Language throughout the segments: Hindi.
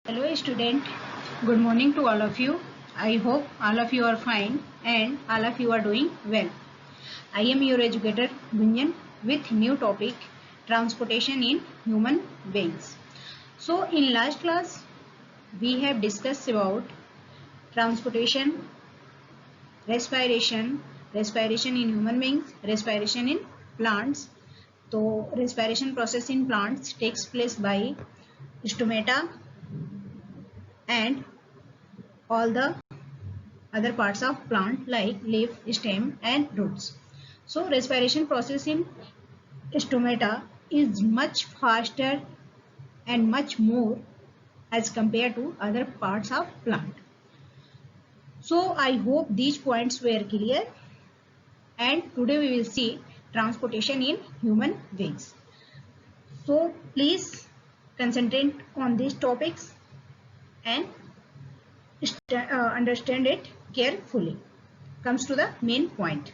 Hello student, good morning to all of you. I hope all of you are fine and all of you are doing well. I am your educator Gunjan with new topic transportation in human beings. So in last class we have discussed about transportation, respiration in human beings, respiration in plants. So respiration process in plants takes place by stomata and all the other parts of plant like leaf, stem and roots. So respiration process in stomata is much faster and much more as compared to other parts of plant. So I hope these points were clear, and today we will see transportation in human beings. So please concentrate on these topics and understand it carefully. Comes to the main point.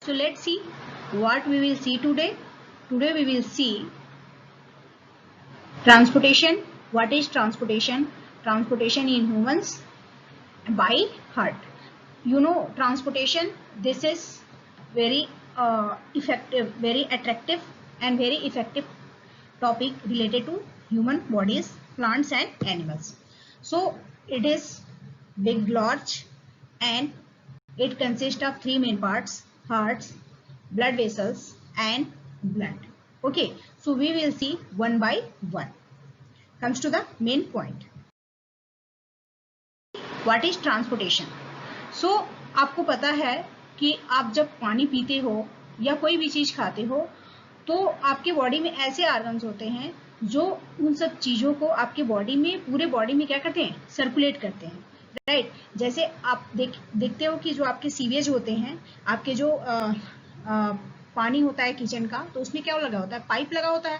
So let's see what we will see today. Today we will see transportation. What is transportation? Transportation in humans by heart. You know transportation, this is very effective, very attractive and very effective topic related to human bodies, plants and animals. So it is big, large, and it consists of three main parts: hearts, blood vessels and blood. Okay, so we will see one by one. Comes to the main point. What is transportation? So आपको पता है कि आप जब पानी पीते हो या कोई भी चीज खाते हो तो आपके बॉडी में ऐसे ऑर्गन्स होते हैं जो उन सब चीजों को आपके बॉडी में, पूरे बॉडी में क्या करते हैं, सर्कुलेट करते हैं, राइट। जैसे आप देखते हो कि जो आपके सीवेज होते हैं, आपके जो पानी होता है किचन का, तो उसमें क्या लगा होता है, पाइप लगा होता है,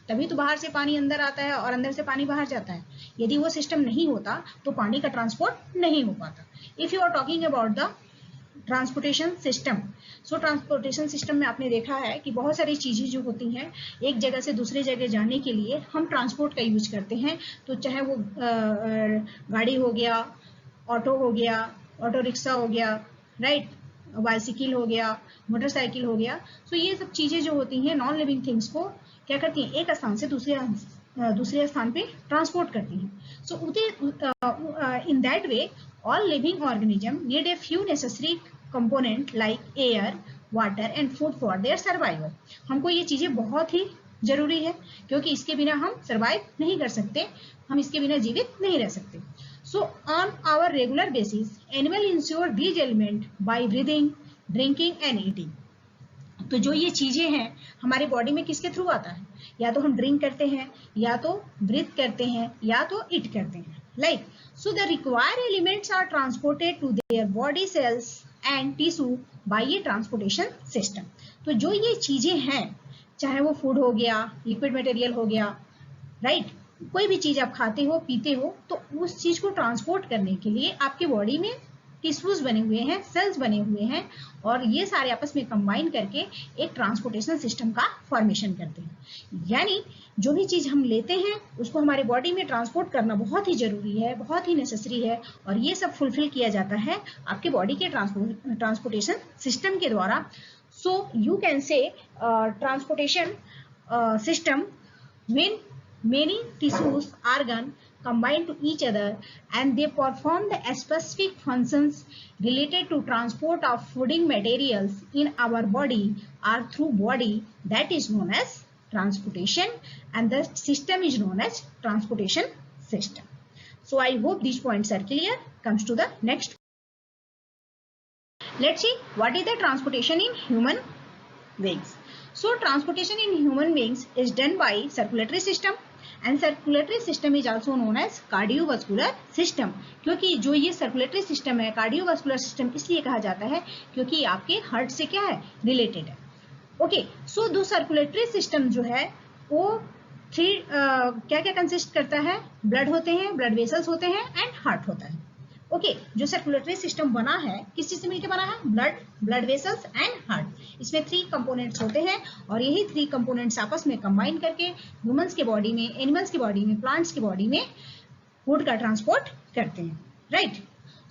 तभी तो बाहर से पानी अंदर आता है और अंदर से पानी बाहर जाता है। यदि वो सिस्टम नहीं होता तो पानी का ट्रांसपोर्ट नहीं हो पाता। If you are talking about the transportation system, so transportation system में आपने देखा है कि बहुत सारी चीजें जो होती हैं, एक जगह से दूसरी जगह जाने के लिए हम ट्रांसपोर्ट का यूज करते हैं। तो चाहे वो गाड़ी हो गया, ऑटो हो गया, ऑटो रिक्शा हो गया, राइट, बाइसिकल हो गया, मोटरसाइकिल हो गया। सो ये सब चीजें जो होती हैं नॉन लिविंग थिंग्स को क्या करती हैं, एक स्थान से दूसरे स्थान पे ट्रांसपोर्ट करती हैं। So in that way all living organism need a few necessary component like air, water and food for their survival. हमको ये चीजें बहुत ही जरूरी है क्योंकि इसके बिना हम सर्वाइव नहीं कर सकते, हम इसके बिना जीवित नहीं रह सकते। So on our regular basis, animal ensure these elements by breathing, drinking and eating. तो जो ये चीजें हैं हमारे बॉडी में किसके थ्रू आता है, या तो हम ड्रिंक करते हैं, या तो ब्रीथ करते हैं, या तो ईट करते हैं, like. So the required elements are transported to their body cells and tissue by a transportation system. तो जो ये चीजें हैं, चाहे वो फूड हो गया, लिक्विड मटेरियल हो गया, राइट, कोई भी चीज आप खाते हो, पीते हो, तो उस चीज को ट्रांसपोर्ट करने के लिए आपके बॉडी में टिश्यूज बने हुए हैं, सेल्स बने हुए हैं, और ये सारे आपस में कंबाइन करके एक ट्रांसपोर्टेशन सिस्टम का फॉर्मेशन करते हैं। यानी जो भी चीज हम लेते हैं उसको हमारे बॉडी में ट्रांसपोर्ट करना बहुत ही जरूरी है, बहुत ही नेसेसरी है, और ये सब फुलफिल किया जाता है आपके बॉडी के ट्रांसपोर्टेशन सिस्टम के द्वारा। So you can say transportation system when many tissues organ combine to each other and they perform the specific functions related to transport of fooding materials in our body or through body, that is known as transportation, and the system is known as transportation system. So I hope these points are clear. Comes to the next. Let's see what is the transportation in human beings. So transportation in human beings is done by circulatory system, and circulatory system is also known as cardiovascular system. क्योंकि जो ये circulatory system है, cardiovascular system इसलिए कहा जाता है क्योंकि आपके हार्ट से क्या है, रिलेटेड है। ओके, सो दो सर्कुलेटरी सिस्टम जो है वो क्या क्या कंसिस्ट करता है, ब्लड होते हैं, ब्लड वेसल्स होते हैं एंड हार्ट होता है। ओके जो सर्कुलेटरी सिस्टम बना है किस चीज से मिलकर बना है? Blood vessels and heart. इसमें 3 कंपोनेंट्स होते हैं और यही 3 कंपोनेंट्स आपस में कंबाइन करके ह्यूमंस के बॉडी में, एनिमल्स की बॉडी में, प्लांट्स की बॉडी में फूड का ट्रांसपोर्ट करते हैं, right.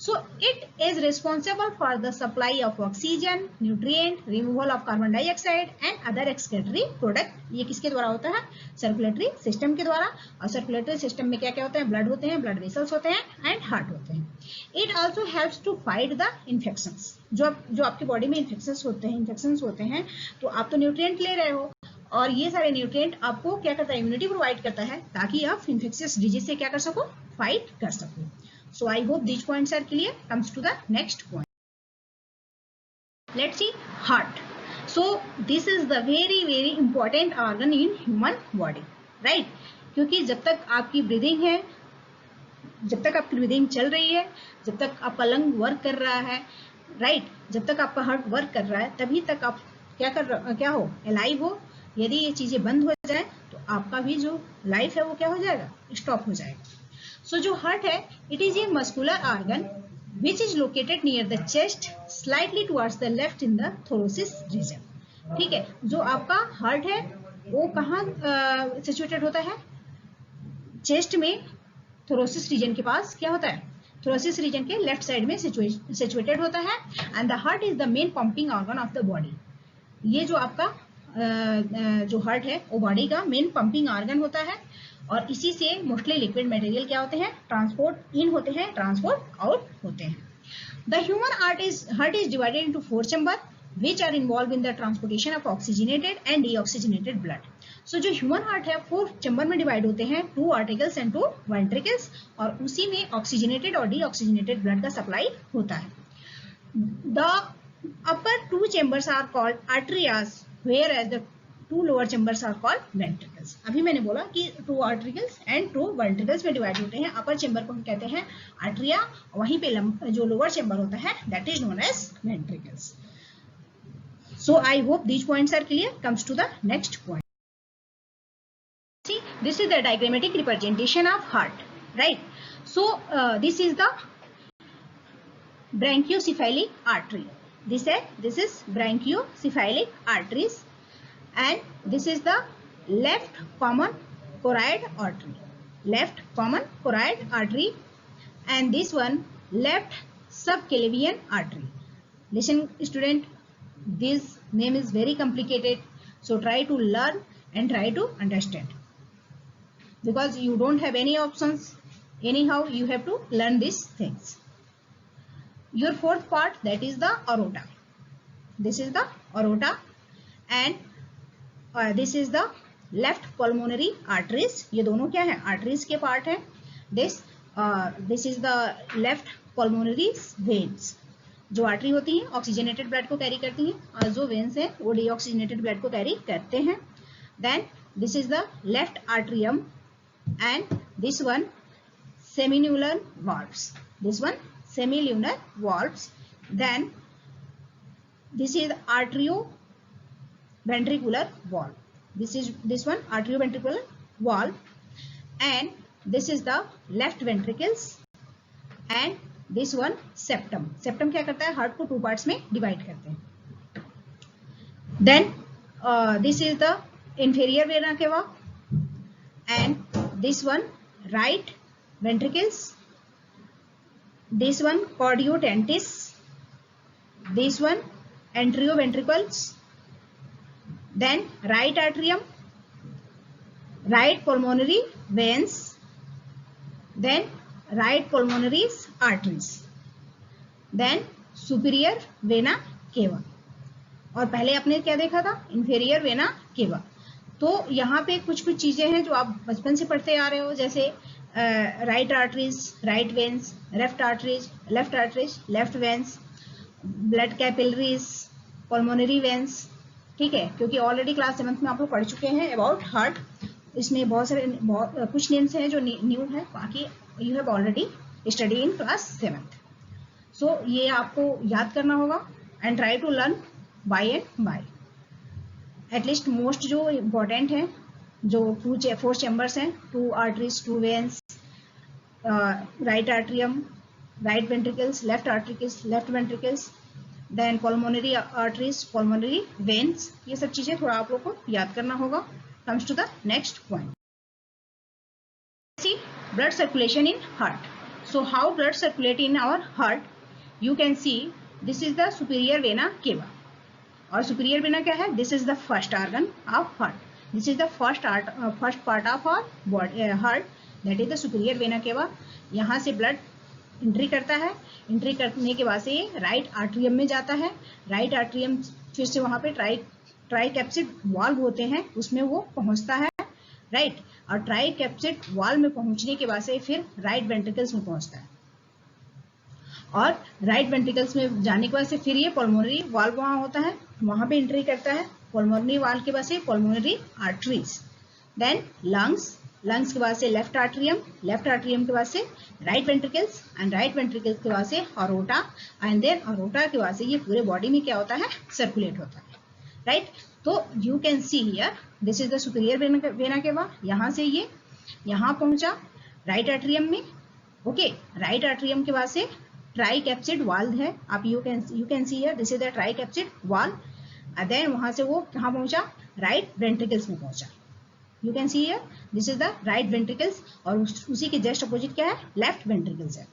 So it is responsible for the supply of oxygen, nutrient, removal of carbon dioxide and other excretory product। ये किसके द्वारा होता है? सर्कुलेटरी सिस्टम के द्वारा। और सर्कुलेटरी सिस्टम में क्या क्या होते हैं? ब्लड होते हैं, ब्लड वेसल्स होते हैं एंड हार्ट होते हैं। It also helps to fight the infections. जो आपकी बॉडी में इन्फेक्शंस होते हैं तो आप तो न्यूट्रिएंट ले रहे हो और ये सारे न्यूट्रिएंट आपको क्या करता है? इम्यूनिटी प्रोवाइड करता है ताकि आप इन्फेक्शियस डिजीज से क्या कर सको? फाइट कर सको। So I hope these points are clear. Comes to the next point. Let's see heart. So this is the very important organ in human body, right? क्योंकि जब तक आपकी ब्रीदिंग है, जब तक आपकी ब्रीदिंग चल रही है, जब तक आपका लंग वर्क कर रहा है, राइट, जब तक आपका हार्ट वर्क कर रहा है तभी तक आप क्या हो? अलाइव हो। यदि ये चीजें बंद हो जाए तो आपका भी जो लाइफ है वो क्या हो जाएगा? स्टॉप हो जाएगा। So जो हार्ट है, it is a muscular organ which is located near the chest, slightly towards the left in the thoracic region। ठीक है, जो आपका हार्ट है वो कहाँ सिचुएटेड होता है? चेस्ट में, थोरोसिस रीजन के पास क्या होता है? थोरोसिस रीजन के लेफ्ट साइड में सिचुएटेड होता है। And the heart is the main pumping organ of the body. ये जो आपका जो हार्ट है वो बॉडी का मेन पंपिंग ऑर्गन होता है और इसी से मोस्टली लिक्विड मटेरियल क्या होते हैं? ट्रांसपोर्ट इन होते हैं, ट्रांसपोर्ट आउट होते हैं। The human heart is divided into 4 chamber which are involved in the transportation of oxygenated and deoxygenated blood। So जो ह्यूमन हार्ट है 4 चैम्बर में डिवाइड होते हैं, 2 आर्टिकल्स एंड 2 वेंट्रिकल्स, और उसी में ऑक्सीजनेटेड और डीऑक्सीजनेटेड ब्लड का सप्लाई होता है। The upper 2 chambers are called arterias whereas the 2 lower chambers are called ventricles। अभी मैंने बोला कि 2 आर्टिकल्स एंड 2 वेंट्रिकल्स में डिवाइड होते हैं। अपर चैम्बर को हम कहते हैं आर्टरिया, वहीं पे जो लोअर चैम्बर होता है that is known as ventricles. So I hope these points are clear. Comes to the next point. See, this is the diagrammatic representation of heart, right? So this is the brachiocephalic artery. This is brachiocephalic arteries, and this is the left common choroid artery. Left common choroid artery, and this one left subclavian artery. Listen, student. This name is very complicated, so try to learn and try to understand, because you don't have any options. Anyhow, you have to learn these things. Your fourth part, that is the aorta. This is the aorta, and this is the left pulmonary arteries. ये दोनों क्या है? arteries के part है। This is the left pulmonary veins। जो आर्टरी होती हैं ऑक्सीजनेटेड ब्लड को कैरी करती हैं और जो वेन्स हैं वो डीऑक्सीजनेटेड ब्लड को कैरी करते हैं। Then this is the left atrium and this one semilunar valves. This one semilunar valves. Then this is atrioventricular valve. this one arterioventricular valve, and this is the left ventricles, and this one septum. Septum क्या करता है? हार्ट को 2 पार्ट्स में डिवाइड करते हैं। Then this is the inferior vena cava, and this one right ventricles, this one chordae tendineae, this one atrio ventricles, then right atrium, right pulmonary veins, then right pulmonary arteries, then superior vena cava। और पहले आपने क्या देखा था? inferior vena cava। तो यहाँ पे कुछ चीजें हैं जो आप बचपन से पढ़ते आ रहे हो, जैसे right arteries, right veins, left arteries, left veins, blood capillaries, pulmonary veins. ठीक है, क्योंकि ऑलरेडी क्लास 7th में आप लोग पढ़ चुके हैं अबाउट हार्ट। इसमें बहुत सारे कुछ नेम्स हैं जो न्यू है, बाकी you have already study in class 7th। So ये आपको याद करना होगा and try to learn by and by. At least most जो इम्पोर्टेंट हैं, जो 4 चैम्बर्स हैं, 2 arteries, 2 veins, right atrium, right ventricles, left arteries, left ventricles, then pulmonary arteries, pulmonary veins. ये सब चीजें थोड़ा आप लोग को याद करना होगा. Comes to the next point. See blood circulation in heart. So how blood circulate in our heart? You can see this is the superior vena cava. और superior vena क्या है? This is the first organ of heart. This is the first part of our body, heart. That is the superior vena cava. यहाँ से blood एंट्री करता है. एंट्री करने के बाद से ये राइट आर्ट्रियम में जाता है. राइट आर्ट्रियम फिर से वहां पे ट्राइकैप्सिड वाल्व होते हैं, उसमें वो पहुंचता है. राइट. और ट्राइकैप्सिड वाल्व में पहुंचने के बाद से फिर राइट वेंट्रिकल्स में पहुंचता है. और राइट वेंट्रिकल्स में जाने के बाद से फिर ये पल्मोनरी वाल्व वहां होता है, वहां पे एंट्री करता है. पल्मोनरी वाल्व के बाद से पल्मोनरी आर्टरीज, देन लंग्स के बाद से लेफ्ट आर्ट्रियम के बाद से right ventricles, and right ventricles के बाद से अरोटा, एंड देन अरोटा के बाद से ये पूरे बॉडी में क्या होता है? सर्कुलेट होता है. राइट. तो you can see here this is the superior vena cava. यहाँ से ये यहाँ पहुंचा राइट आर्ट्रियम में. ओके. राइट आर्ट्रियम के बाद से ट्राइकैप्सिड वाल्व है. आप you can see here this is the tricuspid valve. Then वहां से वो कहाँ पहुंचा? राइट वेंट्रिकल्स में पहुंचा. You can see here this is the right ventricles, और उसी के जस्ट अपोजिट क्या है? लेफ्ट वेंट्रिकल्स है.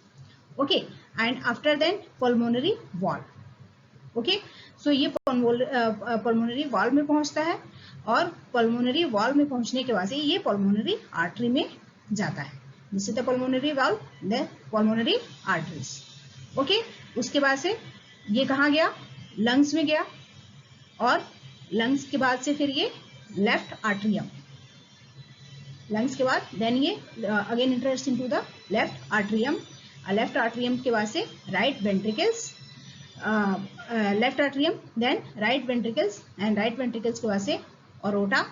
Okay. And after then pulmonary valve. Okay. So ये पल्मोनरी वाल्व में पहुंचता है, और पल्मोनरी वाल्व में पहुंचने के बाद से ये पल्मोनरी आर्टरी में जाता है. This is the pulmonary valve, then pulmonary arteries. Okay. उसके बाद से ये कहाँ गया? लंग्स में गया, और लंग्स के बाद से फिर ये लेफ्ट आर्ट्रियम. लंग्स के बाद देन ये again enters into the left atrium. Left atrium के बाद से right ventricles, left atrium, then right ventricles, and right ventricles के बाद से अरोटा,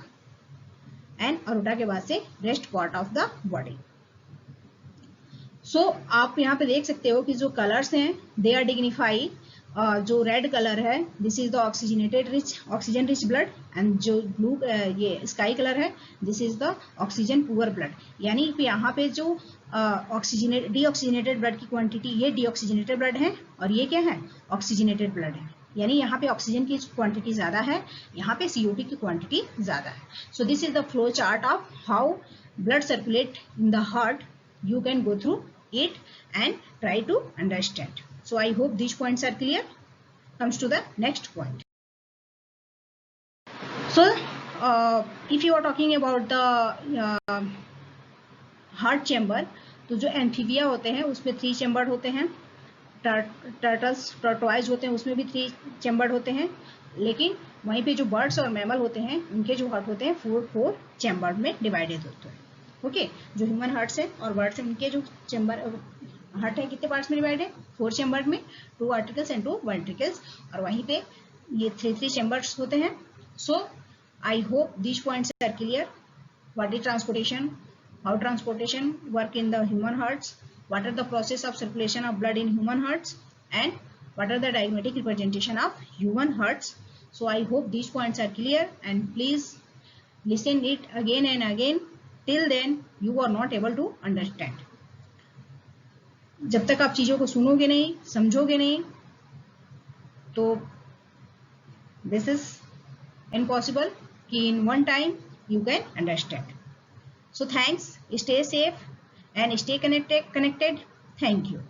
एंड अरोटा के बाद से rest part of the body. So आप यहाँ पे देख सकते हो कि जो कलर्स हैं दे आर डिग्निफाई. जो रेड कलर है this is the oxygen rich blood, and जो ब्लू ये स्काई कलर है this is the oxygen poor blood. यानी कि यहाँ पे जो डीऑक्सीजनेटेड ब्लड की क्वांटिटी, ये डीऑक्सीजनेटेड ब्लड है, और ये क्या है? ऑक्सीजनेटेड ब्लड है. यानी यहाँ पे ऑक्सीजन की क्वांटिटी ज्यादा है, यहाँ पे CO2 की क्वांटिटी ज्यादा है. So this is the flow chart of how blood circulate in the heart. You can go through it and try to understand. So I hope these points are clear. Comes to the next point. So if you are talking about the heart chamber, तो जो एम्फीबिया होते हैं उसमें 3 चैम्बर्ड होते हैं. टर्टल्स होते हैं उसमें भी 3 चैम्बर्ड होते हैं. लेकिन वहीं पे जो बर्ड्स और मैमल होते हैं उनके जो हार्ट होते हैं 4 चैम्बर्ड में डिवाइडेड होते हैं. ओके. जो ह्यूमन हार्ट्स है और बर्ड्स है उनके जो चैम्बर हार्ट है कितने पार्ट्स में डिवाइड है? 4 चैम्बर में, 2 आर्टिकल्स एंड 2 वेंट्रिकल्स, और वहीं पे ये 3 चैम्बर्स होते हैं. So I hope this points are clear. What is transportation, how transportation work in the human hearts, what are the process of circulation of blood in human hearts, and what are the diagrammatic representation of human hearts. So I hope this points are clear, and please listen it again and again. Till then you are not able to understand. जब तक आप चीजों को सुनोगे नहीं, समझोगे नहीं, तो this is impossible कि in one time you can understand. So thanks, stay safe and stay connected. Thank you.